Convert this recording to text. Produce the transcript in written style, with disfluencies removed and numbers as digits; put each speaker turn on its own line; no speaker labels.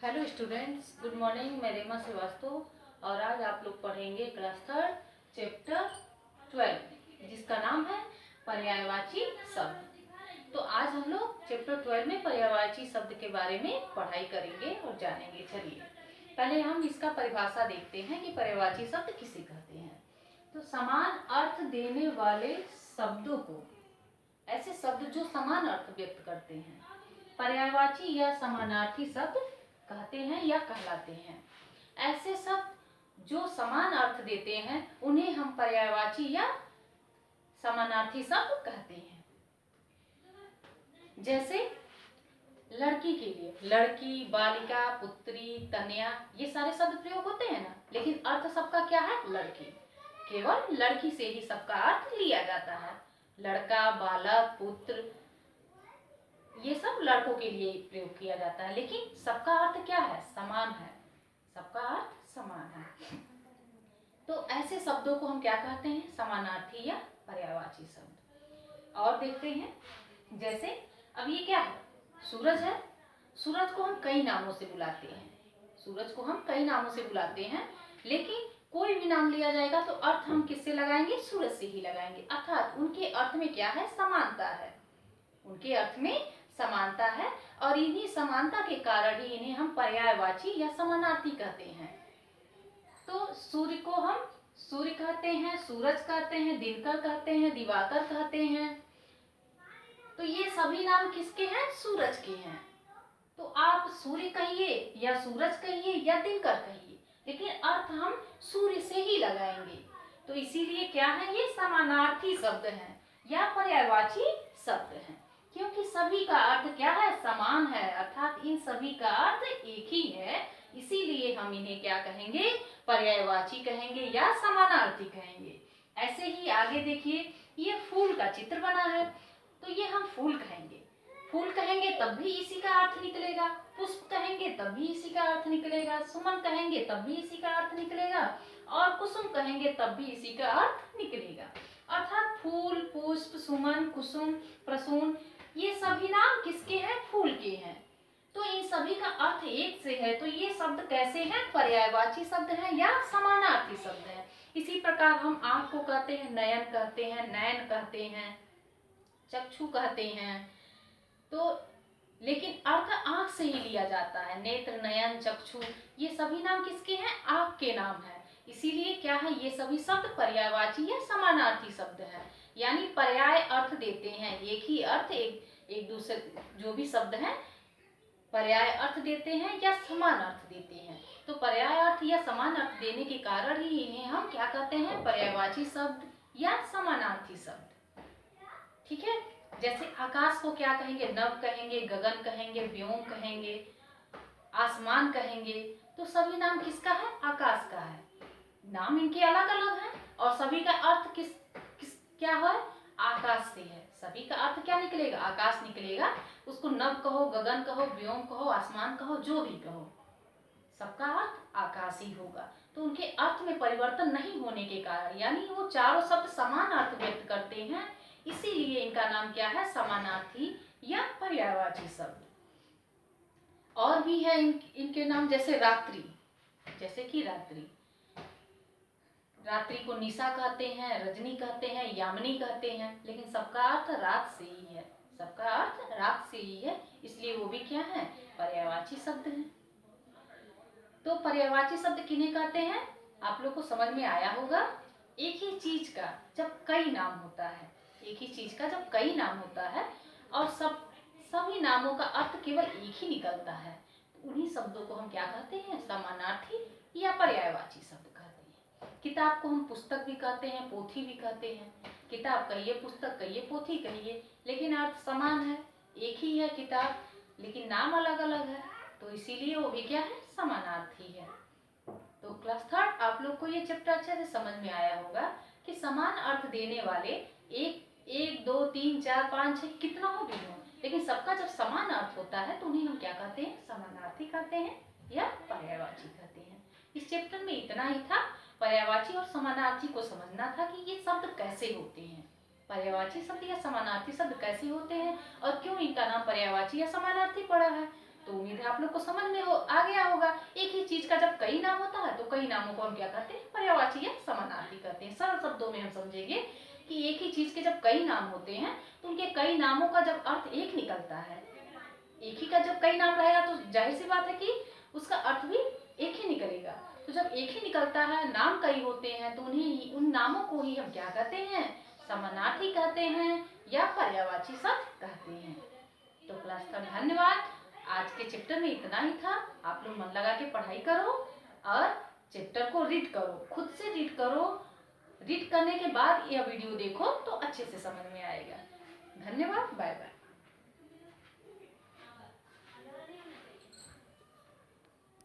Hello students, good morning. मैं रेमा श्रीवास्तव और आज आप लोग पढ़ेंगे क्लास थर्ड चैप्टर 12 जिसका नाम है पर्यायवाची शब्द। तो आज हम लोग चैप्टर 12 में पर्यायवाची शब्द के बारे में पढ़ाई करेंगे और जानेंगे। चलिए पहले हम इसका परिभाषा देखते हैं कि पर्यायवाची शब्द किसे कहते हैं। तो समान अर्थ देने वाले शब्दों को, ऐसे शब्द जो समान अर्थ व्यक्त करते हैं, पर्यायवाची या समानार्थी शब्द कहते हैं या कहलाते हैं। ऐसे शब्द जो समान अर्थ देते हैं उन्हें हम पर्यायवाची या समानार्थी शब्द कहते हैं। जैसे लड़की के लिए लड़की, बालिका, पुत्री, कन्या, ये सारे शब्द प्रयोग होते हैं ना, लेकिन अर्थ सबका क्या है? लड़की। केवल लड़की से ही सबका अर्थ लिया जाता है। लड़का, बालक, पुत्र, ये सब लड़कों के लिए प्रयोग किया जाता है, लेकिन सबका अर्थ क्या है? समान है। सबका अर्थ समान है। तो ऐसे शब्दों को हम क्या कहते हैं? समानार्थी या पर्यायवाची शब्द। और देखते हैं, जैसे अब ये क्या है? सूरज है। सूरज को हम कई नामों से बुलाते हैं। सूरज को हम कई नामों से बुलाते हैं, लेकिन कोई भी नाम लिया जाएगा तो अर्थ हम किससे लगाएंगे? सूरज से ही लगाएंगे। अर्थात उनके अर्थ में क्या है? समानता है। उनके अर्थ में समानता है और इन्हीं समानता के कारण ही इन्हें हम पर्यायवाची या समानार्थी कहते हैं। तो सूर्य को हम सूर्य कहते हैं, सूरज कहते हैं, दिनकर कहते हैं, दिवाकर कहते हैं। तो ये सभी नाम किसके हैं? सूरज के हैं। तो आप सूर्य कहिए या सूरज कहिए या दिनकर कहिए, लेकिन अर्थ हम सूर्य से ही लगाएंगे। तो इसीलिए क्या है? ये समानार्थी शब्द हैं या पर्यायवाची शब्द हैं, क्योंकि सभी का अर्थ क्या है? समान है। अर्थात इन सभी का अर्थ एक ही है, इसीलिए हम इन्हें क्या कहेंगे? पर्यायवाची कहेंगे या समानार्थी कहेंगे। ऐसे ही आगे देखिए, ये फूल का चित्र बना है, तो ये हम फूल कहेंगे। फूल कहेंगे तब भी इसी का अर्थ निकलेगा। पुष्प कहेंगे तब भी इसी का अर्थ निकलेगा। सुमन कहेंगे तब भी इसी का अर्थ निकलेगा। और कुसुम कहेंगे तब भी इसी का अर्थ निकलेगा। अर्थात फूल, पुष्प, सुमन, कुसुम, प्रसून, ये सभी नाम किसके हैं? फूल के हैं। तो इन सभी का अर्थ एक से है, तो ये शब्द कैसे हैं? पर्यायवाची शब्द हैं या समानार्थी शब्द हैं। इसी प्रकार हम आंख को कहते हैं नयन कहते हैं, नयन कहते हैं, चक्षु कहते हैं। तो लेकिन अर्थ आंख से ही लिया जाता है। नेत्र, नयन, चक्षु, ये सभी नाम किसके हैं? आंख के नाम है। इसीलिए क्या है? ये सभी शब्द पर्यायवाची या समानार्थी शब्द हैं, यानी पर्याय अर्थ देते हैं। एक ही अर्थ एक दूसरे, जो भी शब्द हैं पर्याय अर्थ देते हैं या समान अर्थ देते हैं। तो पर्याय अर्थ या समान अर्थ देने के कारण ही इन्हें हम क्या कहते हैं? पर्यायवाची शब्द या समानार्थी शब्द। ठीक है। जैसे आकाश को क्या कहेंगे? नभ कहेंगे, गगन कहेंगे, व्योम कहेंगे, आसमान कहेंगे। तो सभी नाम किसका है? आकाश का है। नाम इनके अलग अलग हैं और सभी का अर्थ किस क्या है? आकाश से है। सभी का अर्थ क्या निकलेगा? आकाश निकलेगा। उसको नभ कहो, गगन कहो, व्योम कहो, आसमान कहो, जो भी कहो, सबका अर्थ आकाश ही होगा। तो उनके अर्थ में परिवर्तन नहीं होने के कारण, यानी वो चारों शब्द समान अर्थ व्यक्त करते हैं, इसीलिए इनका नाम क्या है? समानार्थी या पर्यायवाची शब्द। और भी है इनके नाम, जैसे रात्रि। जैसे कि रात्रि, रात्रि को निशा कहते हैं, रजनी कहते हैं, यामिनी कहते हैं, लेकिन सबका अर्थ रात से ही है। सबका अर्थ रात से ही है, इसलिए वो भी क्या है? पर्यायवाची शब्द हैं। तो पर्यायवाची शब्द किन्हें कहते हैं? आप लोग को समझ में आया होगा। एक ही चीज का जब कई नाम होता है, एक ही चीज का जब कई नाम होता है और सभी नामों का अर्थ केवल एक ही निकलता है, तो उन्हीं शब्दों को हम क्या कहते हैं? समानार्थी या पर्यायवाची शब्द कहते हैं। किताब को हम पुस्तक भी कहते हैं, पोथी भी कहते हैं। किताब कहिए, पुस्तक कहिए, पोथी कहिए, लेकिन अर्थ समान है। एक ही है किताब, लेकिन नाम अलग अलग है, तो इसीलिए वो भी क्या है? समानार्थी है। तो क्लास थर्ड आप लोग को ये चैप्टर अच्छे से समझ में आया होगा कि समान अर्थ देने वाले एक दो तीन चार पाँच छः कितना हो भी हो, लेकिन सबका जब समान अर्थ होता है तो उन्हें हम क्या कहते हैं? समानार्थी कहते हैं या पर्यायवाची कहते हैं। इस चैप्टर में इतना ही था। पर्यायवाची और समानार्थी को समझना था कि ये शब्द कैसे होते हैं, पर्यायवाची शब्द या समानार्थी शब्द कैसे होते हैं और क्यों इनका नाम पर्यायवाची या समानार्थी पड़ा है। तो उम्मीद है आप लोग को समझ में आ गया होगा। एक ही चीज का जब कई नाम होता है तो कई नामों को हम क्या कहते हैं, पर्यायवाची या समानार्थी कहते हैं। सरल शब्दों में हम समझेंगे कि एक ही चीज के जब कई नाम होते हैं तो उनके कई नामों का जब अर्थ एक निकलता है, एक ही का जब कई नाम रहेगा तो जाहिर सी बात है कि उसका अर्थ भी एक ही निकलेगा। तो जब एक ही निकलता है, नाम कई होते हैं, तो उन नामों को ही हम क्या कहते हैं, समानार्थी कहते हैं या पर्यायवाची शब्द कहते हैं। तो क्लास का धन्यवाद। आज के चैप्टर में इतना ही था। आप लोग मन लगा के पढ़ाई करो और चैप्टर को रीड करो, खुद से रीड करो। रीड करने के बाद यह वीडियो देखो तो अच्छे से समझ में आएगा। धन्यवाद, बाय बाय।